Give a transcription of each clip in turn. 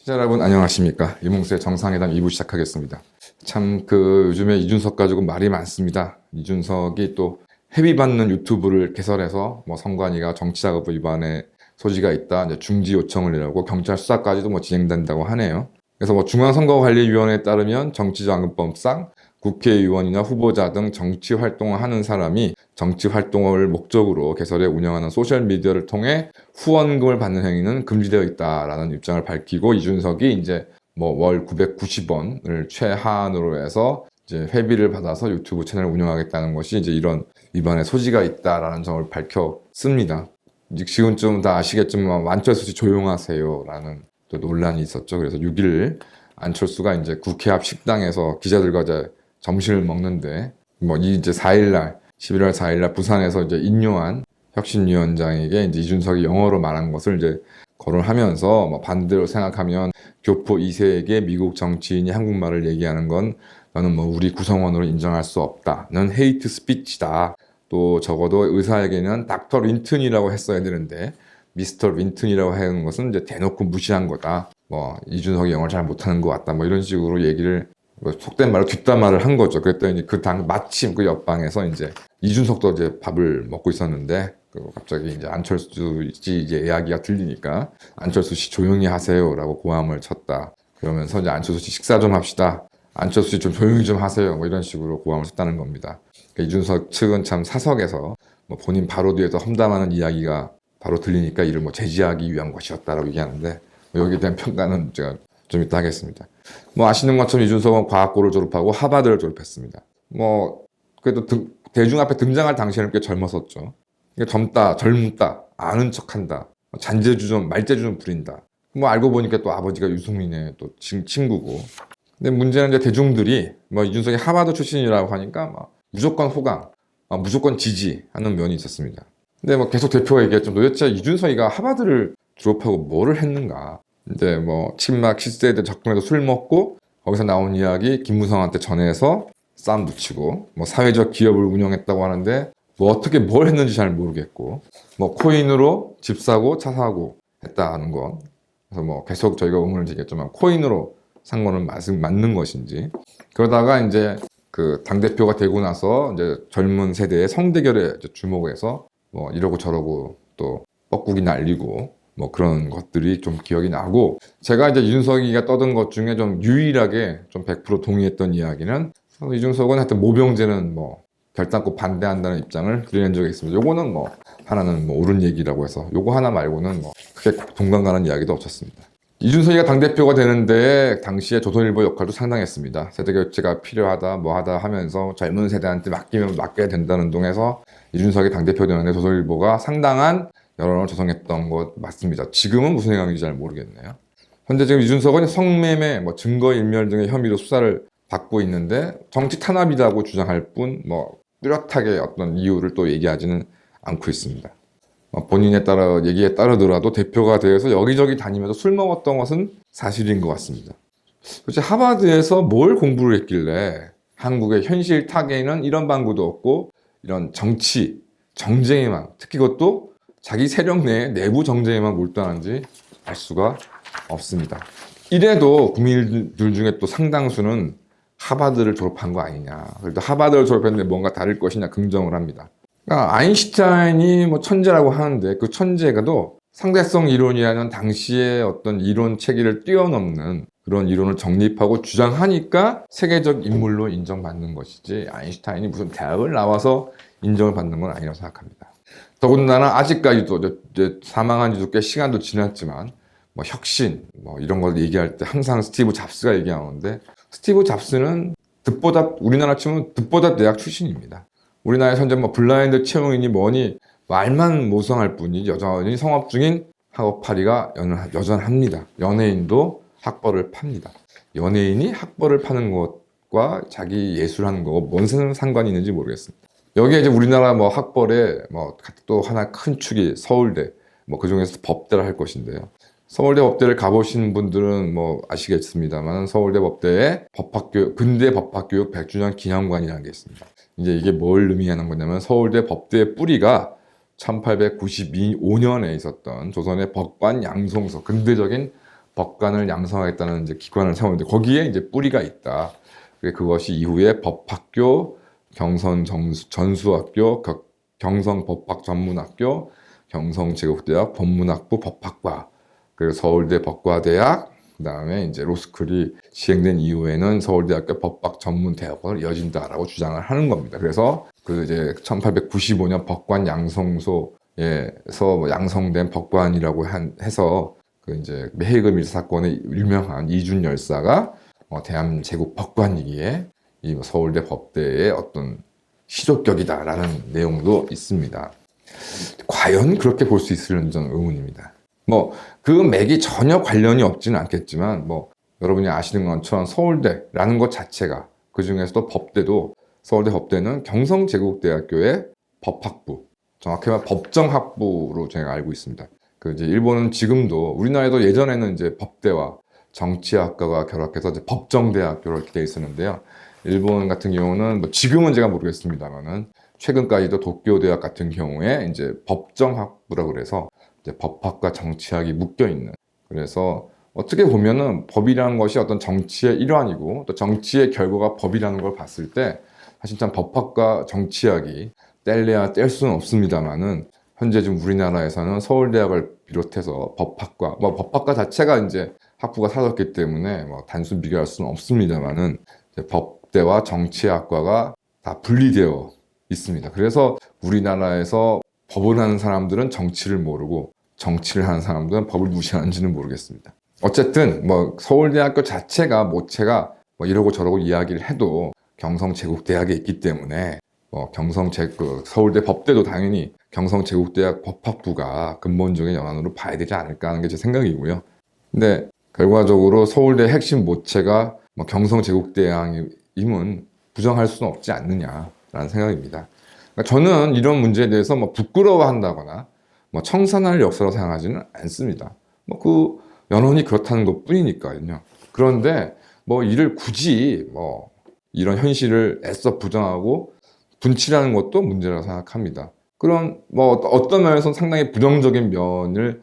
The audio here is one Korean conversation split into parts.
시청자 여러분 안녕하십니까. 이몽수의 정상회담 2부 시작하겠습니다. 참 요즘에 이준석 가지고 말이 많습니다. 이준석이 또 회비받는 유튜브를 개설해서 선관위가 정치자금법 위반에 소지가 있다, 이제 중지 요청을 내라고 경찰 수사까지도 진행된다고 하네요. 그래서 중앙선거관리위원회에 따르면 정치자금법상 국회의원이나 후보자 등 정치 활동을 하는 사람이 정치 활동을 목적으로 개설해 운영하는 소셜미디어를 통해 후원금을 받는 행위는 금지되어 있다라는 입장을 밝히고, 이준석이 이제 월 990원을 최하한으로 해서 이제 회비를 받아서 유튜브 채널을 운영하겠다는 것이 이제 이런 위반의 소지가 있다라는 점을 밝혔습니다. 지금쯤 다 아시겠지만 안철수 씨 조용하세요라는 또 논란이 있었죠. 그래서 6일 안철수가 이제 국회 앞 식당에서 기자들과 이제 점심을 먹는데 이제 4일날 11월 4일날 부산에서 이제 인요한 혁신위원장에게 이제 이준석이 영어로 말한 것을 이제 거론하면서 반대로 생각하면 교포 2세에게 미국 정치인이 한국말을 얘기하는 건 너는 우리 구성원으로 인정할 수 없다는 헤이트 스피치다. 또 적어도 의사에게는 닥터 린튼이라고 했어야 되는데 미스터 린튼이라고 하는 것은 이제 대놓고 무시한 거다. 이준석이 영어를 잘 못하는 것 같다. 이런 식으로 얘기를 속된 말로 뒷담화를 한 거죠. 그랬더니 마침 그 옆방에서 이제 이준석도 이제 밥을 먹고 있었는데 갑자기 이제 안철수 씨 이제 이야기가 들리니까 안철수 씨 조용히 하세요라고 고함을 쳤다. 그러면서 이제 안철수 씨 식사 좀 합시다. 안철수 씨 좀 조용히 좀 하세요. 이런 식으로 고함을 쳤다는 겁니다. 그러니까 이준석 측은 참 사석에서 본인 바로 뒤에서 험담하는 이야기가 바로 들리니까 이를 제지하기 위한 것이었다라고 얘기하는데 여기에 대한 평가는 제가 좀 이따 하겠습니다. 아시는 것처럼 이준석은 과학고를 졸업하고 하버드를 졸업했습니다. 그래도 대중 앞에 등장할 당시에는 꽤 젊었었죠. 젊다, 젊다, 아는 척한다, 잔재주좀, 말재주 좀 부린다. 알고 보니까 또 아버지가 유승민의 또 친구고. 근데 문제는 이제 대중들이 이준석이 하버드 출신이라고 하니까 무조건 호강, 무조건 지지하는 면이 있었습니다. 근데 계속 대표가 얘기했죠. 도대체 이준석이가 하버드를 졸업하고 뭐를 했는가? 이제 친박 시세에 접근해서 술 먹고 거기서 나온 이야기 김무성한테 전해서 싸움 붙이고 사회적 기업을 운영했다고 하는데 어떻게 뭘 했는지 잘 모르겠고 코인으로 집 사고 차 사고 했다는 거. 그래서 계속 저희가 의문을 제기했지만 코인으로 산 거는 맞는 것인지. 그러다가 이제 그 당대표가 되고 나서 이제 젊은 세대의 성대결에 주목해서 이러고 저러고 또 뻐꾸기 날리고 그런 것들이 좀 기억이 나고, 제가 이제 이준석이가 떠든 것 중에 좀 유일하게 좀 100% 동의했던 이야기는 이준석은 하여튼 모병제는 결단코 반대한다는 입장을 드러낸 적이 있습니다. 요거는 하나는 옳은 얘기라고 해서 요거 하나 말고는 크게 동감 가는 이야기도 없었습니다. 이준석이가 당대표가 되는데 당시에 조선일보 역할도 상당했습니다. 세대교체가 필요하다 하다 하면서 젊은 세대한테 맡기면 맡겨야 된다는 동에서 이준석이 당대표 되는데 조선일보가 상당한 여론을 조성했던 것 맞습니다. 지금은 무슨 생각인지 잘 모르겠네요. 현재 지금 이준석은 성매매, 증거인멸 등의 혐의로 수사를 받고 있는데 정치 탄압이라고 주장할 뿐 뚜렷하게 어떤 이유를 또 얘기하지는 않고 있습니다. 본인에 따라 얘기에 따르더라도 대표가 되어서 여기저기 다니면서 술 먹었던 것은 사실인 것 같습니다. 도대체 하버드에서 뭘 공부를 했길래 한국의 현실 타계에는 이런 방구도 없고 이런 정치, 정쟁에만, 특히 그것도 자기 세력 내 내부 정쟁에만 몰두하는지 알 수가 없습니다. 이래도 국민들 중에 또 상당수는 하버드를 졸업한 거 아니냐. 그래도 하버드를 졸업했는데 뭔가 다를 것이냐 긍정을 합니다. 그러니까 아인슈타인이 천재라고 하는데 그 천재가도 상대성 이론이라는 당시의 어떤 이론 체계를 뛰어넘는 그런 이론을 정립하고 주장하니까 세계적 인물로 인정받는 것이지, 아인슈타인이 무슨 대학을 나와서 인정을 받는 건 아니라고 생각합니다. 더군다나 아직까지도 이제 사망한 지도 꽤 시간도 지났지만 혁신 이런 걸 얘기할 때 항상 스티브 잡스가 얘기하는데, 스티브 잡스는 우리나라 치면 득보답 대학 출신입니다. 우리나라에 현재 블라인드 채용이니 뭐니 말만 모성할 뿐이지 여전히 성업 중인 학업파리가 여전합니다. 연예인도 학벌을 팝니다. 연예인이 학벌을 파는 것과 자기 예술하는 거가 뭔 상관이 있는지 모르겠습니다. 여기에 이제 우리나라 학벌에 또 하나 큰 축이 서울대, 그 중에서 법대를 할 것인데요. 서울대 법대를 가보신 분들은 아시겠습니다만 서울대 법대에 근대 법학교육 100주년 기념관이라는 게 있습니다. 이제 이게 뭘 의미하는 거냐면 서울대 법대의 뿌리가 1895년에 있었던 조선의 법관 양송서, 근대적인 법관을 양성하겠다는 이제 기관을 세웠는데 거기에 이제 뿌리가 있다. 그것이 이후에 법학교, 전수학교, 경성법학전문학교, 경성제국대학 법문학부 법학과, 그리고 서울대 법과대학, 그다음에 이제 로스쿨이 시행된 이후에는 서울대학교 법학전문대학원으로 이어진다라고 주장을 하는 겁니다. 그래서 그 이제 1895년 법관 양성소에서 뭐 양성된 법관이라고 해서 그 이제 해금 일사 사건의 유명한 이준 열사가 대한제국 법관이기에 이 서울대 법대의 어떤 시조격이다라는 내용도 있습니다. 과연 그렇게 볼 수 있을지 저는 의문입니다. 뭐 그 맥이 전혀 관련이 없지는 않겠지만 뭐 여러분이 아시는 것처럼 서울대라는 것 자체가, 그 중에서도 법대도, 서울대 법대는 경성제국대학교의 법학부, 정확히 말하면 법정학부로 제가 알고 있습니다. 그 이제 일본은 지금도, 우리나라에도 예전에는 이제 법대와 정치학과가 결합해서 이제 법정대학교로 이렇게 되어 있었는데요. 일본 같은 경우는 뭐 지금은 제가 모르겠습니다만은 최근까지도 도쿄대학 같은 경우에 이제 법정학부라고 그래서 이제 법학과 정치학이 묶여 있는, 그래서 어떻게 보면은 법이라는 것이 어떤 정치의 일환이고 또 정치의 결과가 법이라는 걸 봤을 때 사실 참 법학과 정치학이 뗄래야 뗄 수는 없습니다만은 현재 지금 우리나라에서는 서울대학을 비롯해서 법학과, 뭐 법학과 자체가 이제 학부가 사라졌기 때문에 뭐 단순 비교할 수는 없습니다만은 법대와 정치학과가 다 분리되어 있습니다. 그래서 우리나라에서 법을 하는 사람들은 정치를 모르고 정치를 하는 사람들은 법을 무시하는지는 모르겠습니다. 어쨌든 뭐 서울대학교 자체가 모체가 뭐 이러고 저러고 이야기를 해도 경성제국대학에 있기 때문에 뭐 서울대 법대도 당연히 경성제국대학 법학부가 근본적인 연안으로 봐야 되지 않을까 하는 게 제 생각이고요. 근데 결과적으로 서울대 핵심 모체가 뭐 경성제국대학임은 부정할 수는 없지 않느냐라는 생각입니다. 그러니까 저는 이런 문제에 대해서 뭐 부끄러워한다거나 뭐 청산할 역사로 생각하지는 않습니다. 뭐 그 연원이 그렇다는 것 뿐이니까요. 그런데 뭐 이를 굳이 뭐 이런 현실을 애써 부정하고 분칠하는 것도 문제라고 생각합니다. 그런 뭐 어떤 면에서 상당히 부정적인 면을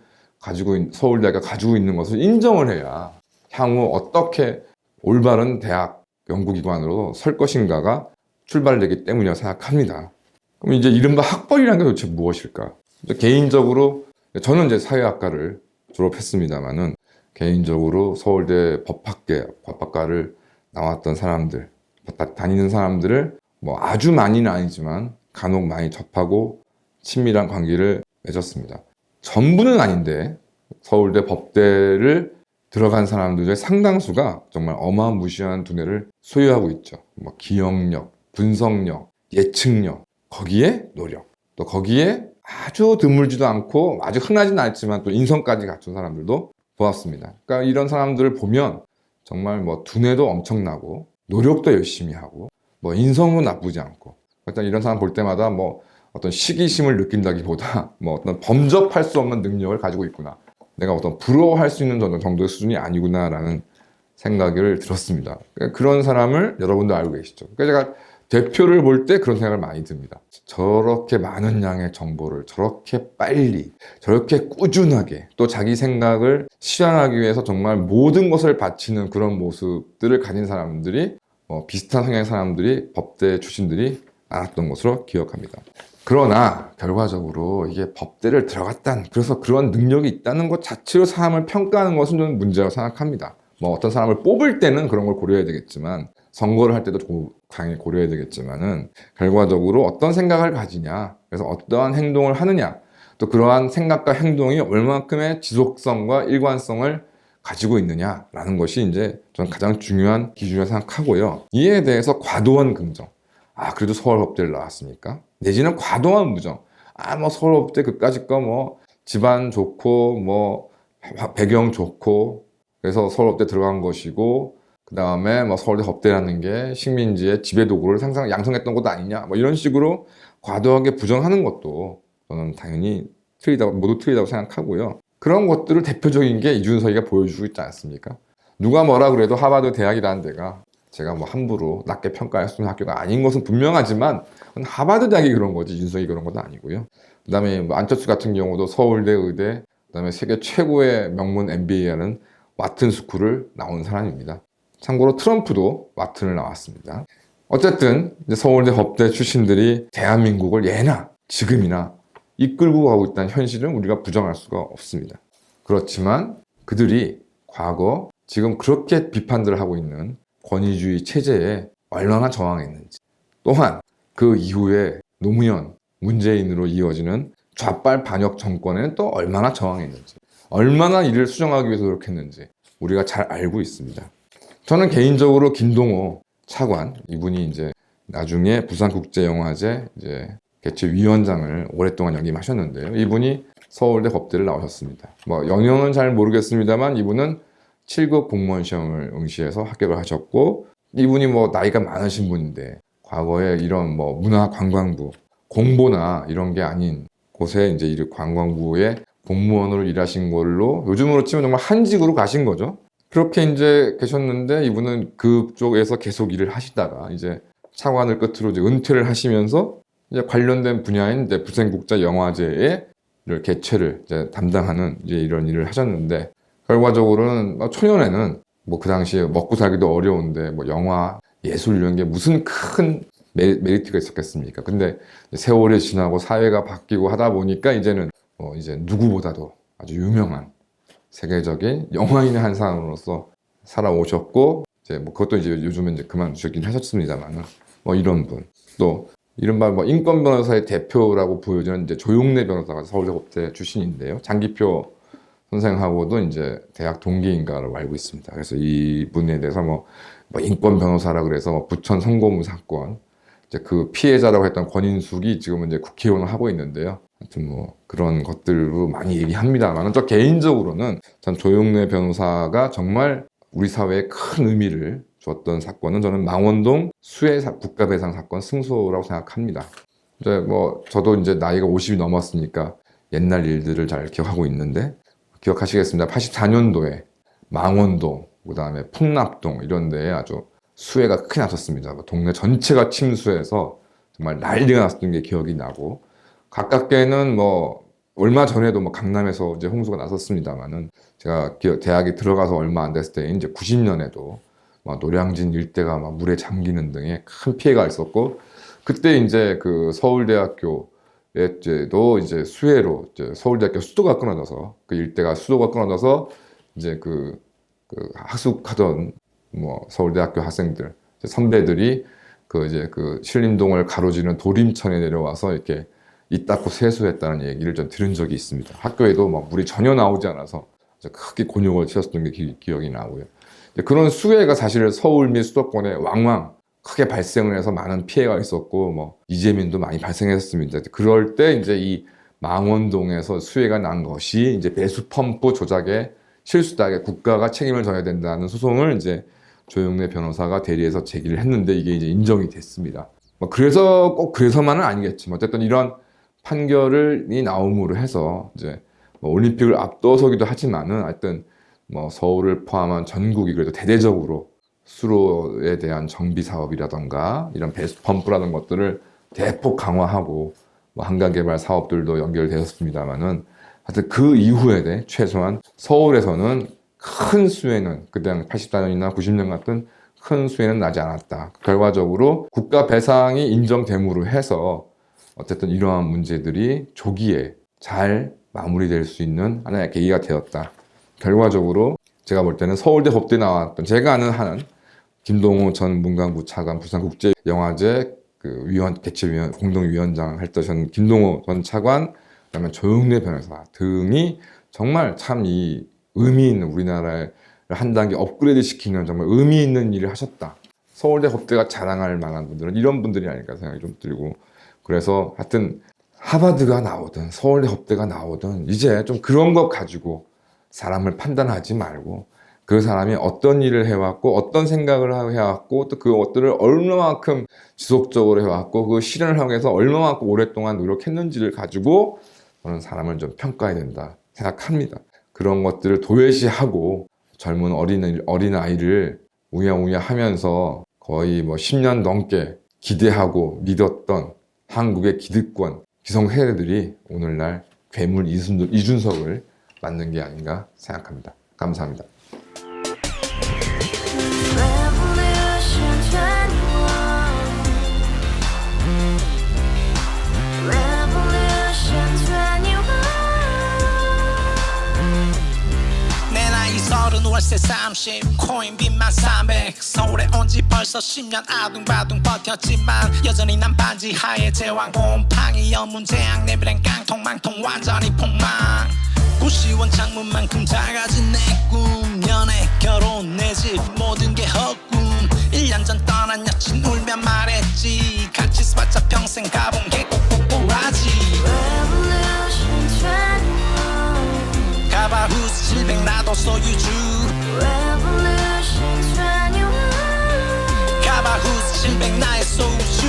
서울대가 가지고 있는 것을 인정을 해야 향후 어떻게 올바른 대학 연구기관으로 설 것인가가 출발되기 때문이라고 생각합니다. 그럼 이제 이른바 학벌이라는 게 도대체 무엇일까? 개인적으로 저는 이제 사회학과를 졸업했습니다만은 개인적으로 서울대 법학과를 나왔던 사람들, 다니는 사람들을 뭐 아주 많이는 아니지만 간혹 많이 접하고 친밀한 관계를 맺었습니다. 전부는 아닌데 서울대 법대를 들어간 사람들의 상당수가 정말 어마무시한 두뇌를 소유하고 있죠. 뭐 기억력, 분석력, 예측력, 거기에 노력, 또 거기에 아주 드물지도 않고 아주 흔하지는 않지만 또 인성까지 갖춘 사람들도 보았습니다. 그러니까 이런 사람들을 보면 정말 뭐 두뇌도 엄청나고 노력도 열심히 하고 뭐 인성도 나쁘지 않고, 일단 이런 사람 볼 때마다 뭐 어떤 시기심을 느낀다기보다 뭐 어떤 범접할 수 없는 능력을 가지고 있구나, 내가 어떤 부러워할 수 있는 정도의 수준이 아니구나라는 생각을 들었습니다. 그런 사람을 여러분도 알고 계시죠. 그러니까 제가 대표를 볼 때 그런 생각을 많이 듭니다. 저렇게 많은 양의 정보를 저렇게 빨리, 저렇게 꾸준하게 또 자기 생각을 실현하기 위해서 정말 모든 것을 바치는 그런 모습들을 가진 사람들이, 비슷한 성향의 사람들이, 법대 출신들이 많았던 것으로 기억합니다. 그러나 결과적으로 이게 법대를 그래서 그런 능력이 있다는 것 자체로 사람을 평가하는 것은 저는 문제라고 생각합니다. 뭐 어떤 사람을 뽑을 때는 그런 걸 고려해야 되겠지만, 선거를 할 때도 당연히 고려해야 되겠지만은, 결과적으로 어떤 생각을 가지냐, 그래서 어떠한 행동을 하느냐, 또 그러한 생각과 행동이 얼마만큼의 지속성과 일관성을 가지고 있느냐라는 것이 이제 저는 가장 중요한 기준이라고 생각하고요. 이에 대해서 과도한 긍정, 그래도 서울법대를 나왔으니까, 내지는 과도한 부정, 뭐 서울법대 그까짓 거 뭐 집안 좋고 뭐 배경 좋고 그래서 서울법대 들어간 것이고, 그 다음에 뭐 서울대 법대라는 게 식민지의 지배도구를 양성했던 것도 아니냐, 뭐 이런 식으로 과도하게 부정하는 것도 저는 당연히 모두 틀리다고 생각하고요. 그런 것들을 대표적인 게 이준석이가 보여주고 있지 않습니까? 누가 뭐라 그래도 하버드 대학이라는 데가 제가 뭐 함부로 낮게 평가할 수 있는 학교가 아닌 것은 분명하지만, 하버드 대학이 그런 거지 이준석이 그런 것도 아니고요. 그 다음에 뭐 안철수 같은 경우도 서울대, 의대, 그 다음에 세계 최고의 명문 MBA하는 와튼 스쿨을 나온 사람입니다. 참고로 트럼프도 와튼을 나왔습니다. 어쨌든 이제 서울대 법대 출신들이 대한민국을 예나 지금이나 이끌고 가고 있다는 현실은 우리가 부정할 수가 없습니다. 그렇지만 그들이 과거 지금 그렇게 비판들을 하고 있는 권위주의 체제에 얼마나 저항했는지, 또한 그 이후에 노무현, 문재인으로 이어지는 좌빨 반역 정권에는 또 얼마나 저항했는지, 얼마나 이를 수정하기 위해서 노력했는지 우리가 잘 알고 있습니다. 저는 개인적으로 김동호 차관, 이분이 이제 나중에 부산국제영화제 이제 개최위원장을 오랫동안 역임하셨는데요. 이분이 서울대 법대를 나오셨습니다. 뭐 영역은 잘 모르겠습니다만 이분은 7급 공무원 시험을 응시해서 합격을 하셨고, 이분이 뭐 나이가 많으신 분인데 과거에 이런 뭐 문화관광부, 공보나 이런 게 아닌 곳에 이제 이 관광부의 공무원으로 일하신 걸로 요즘으로 치면 정말 한직으로 가신 거죠. 그렇게 이제 계셨는데 이분은 그쪽에서 계속 일을 하시다가 이제 차관을 끝으로 이제 은퇴를 하시면서 이제 관련된 분야인 이제 부산국제영화제의 개최를 이제 담당하는 이제 이런 일을 하셨는데, 결과적으로는 초년에는 뭐 그 당시에 먹고 살기도 어려운데 뭐 영화 예술 이런 게 무슨 큰 메리트가 있었겠습니까? 근데 세월이 지나고 사회가 바뀌고 하다 보니까 이제는 이제 누구보다도 아주 유명한 세계적인 영화인의 한 사람으로서 살아오셨고, 이제 뭐 그것도 이제 요즘은 이제 그만두셨긴 하셨습니다만은 뭐 이런 분, 또 이른바 뭐 인권 변호사의 대표라고 보여지는 이제 조용래 변호사가 서울대 법대 출신인데요. 장기표 선생하고도 이제 대학 동기인가로 알고 있습니다. 그래서 이분에 대해서 뭐 인권 변호사라 그래서 뭐 부천 성고문 사건 이제 그 피해자라고 했던 권인숙이 지금은 이제 국회의원을 하고 있는데요. 하여튼 뭐 그런 것들로 많이 얘기합니다만, 저 개인적으로는 참 조용래 변호사가 정말 우리 사회에 큰 의미를 줬던 사건은 저는 망원동 수해 국가배상 사건 승소라고 생각합니다. 이제 뭐 저도 이제 나이가 50이 넘었으니까 옛날 일들을 잘 기억하고 있는데, 기억하시겠습니다. 84년도에 망원동, 그 다음에 풍납동 이런 데에 아주 수해가 크게 났었습니다. 동네 전체가 침수해서 정말 난리가 났었던 게 기억이 나고, 가깝게는 뭐 얼마 전에도 뭐 강남에서 이제 홍수가 났었습니다만은, 제가 대학에 들어가서 얼마 안 됐을 때 이제 90년에도 막 노량진 일대가 막 물에 잠기는 등의 큰 피해가 있었고, 그때 이제 그 서울대학교에도 이제 수해로 이제 서울대학교 수도가 끊어져서 그 일대가 수도가 끊어져서 이제 그 하숙하던 뭐 서울대학교 학생들 선배들이 그 이제 그 신림동을 가로지르는 도림천에 내려와서 이렇게 이 닦고 세수했다는 얘기를 좀 들은 적이 있습니다. 학교에도 막 물이 전혀 나오지 않아서 크게 곤욕을 치렀던 게 기억이 나고요. 그런 수해가 사실 서울 및 수도권에 왕왕 크게 발생을 해서 많은 피해가 있었고, 뭐 이재민도 많이 발생했습니다. 그럴 때 이제 이 망원동에서 수해가 난 것이 이제 배수 펌프 조작에 실수다, 국가가 책임을 져야 된다는 소송을 이제 조용래 변호사가 대리해서 제기를 했는데, 이게 이제 인정이 됐습니다. 뭐 그래서 꼭 그래서만은 아니겠지만 어쨌든 이런 판결이 나옴으로 해서 이제 뭐 올림픽을 앞서기도 하지만은 하여튼 뭐 서울을 포함한 전국이 그래도 대대적으로 수로에 대한 정비 사업이라던가 이런 배수 펌프라는 것들을 대폭 강화하고 뭐 한강 개발 사업들도 연결되었습니다만은, 하여튼 그 이후에 최소한 서울에서는 큰 수해는 그때 84년이나 90년 같은 큰 수해는 나지 않았다. 결과적으로 국가 배상이 인정됨으로 해서 어쨌든 이러한 문제들이 조기에 잘 마무리될 수 있는 하나의 계기가 되었다. 결과적으로 제가 볼 때는 서울대 법대 나왔던, 제가 아는 한 김동호 전 문광부 차관, 부산국제영화제 개최위원 공동위원장 했던 김동호 전 차관, 그다음에 조용래 변호사 등이 정말 참 이 의미 있는, 우리나라를 한 단계 업그레이드 시키는 정말 의미 있는 일을 하셨다. 서울대 법대가 자랑할 만한 분들은 이런 분들이 아닐까 생각이 좀 들고, 그래서 하여튼 하버드가 나오든 서울대 법대가 나오든 이제 좀 그런 것 가지고 사람을 판단하지 말고, 그 사람이 어떤 일을 해왔고 어떤 생각을 해왔고 또 그 것들을 얼마만큼 지속적으로 해왔고 그 실현을 하기 위해서 얼마만큼 오랫동안 노력했는지를 가지고 저는 사람을 좀 평가해야 된다 생각합니다. 그런 것들을 도외시하고 젊은 어린아이를 우야우야 하면서 거의 뭐 10년 넘게 기대하고 믿었던 한국의 기득권 기성세대들이 오늘날 괴물 이준석을 만든 게 아닌가 생각합니다. 감사합니다. 월세 30 코인빚만 300 서울에 온 지 벌써 10년 아둥바둥 버텼지만 여전히 난 반지 하에 제왕 곰팡이 연문제약 내비랑 깡통망통 완전히 폭망 90원 창문만큼 작아진 내 꿈 연애 결혼 내 집 모든 게 헛꿈 1년 전 떠난 여친 울며 말했지 같이 써봤자 평생 가본 게 꼭꼭꼭하지 Revolution 21 가바후스 700 나도 소유주 Revolution 21 가바후스 700 나의 소유주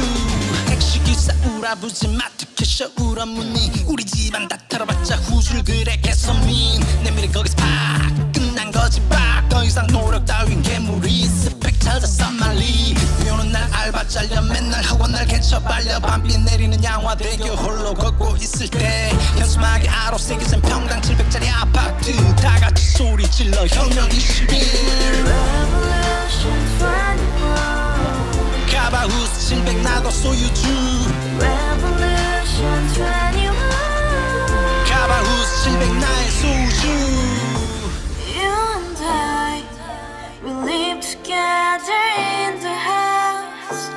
택시기사 우라부지 마트 캐셔 울어무니 우리 집안 다 털어봤자 후줄 그래 개선민 내 미래 거기서 팍 끝난 거지 팍더 이상 노력 따윈 괴물이 스펙 찾아서 말리 비오는 날 알바 잘려 맨날 학원 날 개쳐 빨려 밤비 내리는 양화대교 홀로 걷고 있을 때 현수막에 아로 새겨진 평당 700짜리 아파트 다 같이 소리 질러 혁명 21 Revolution 21 가바후스 700 나도 소유주 Revolution 21 가바후스 700 나의 소유주 You and I, we live together in the house.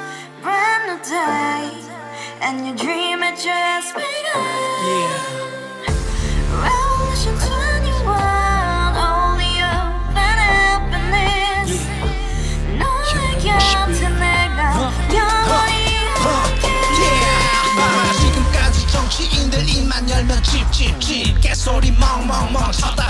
Brand new day, and your dream had just begun. Revolution 21, only hope and happiness. 너의 곁에 내가 영원히 지금까지 정치인들 입만 열면 찝찝찝 개소리 멍멍멍 쳐다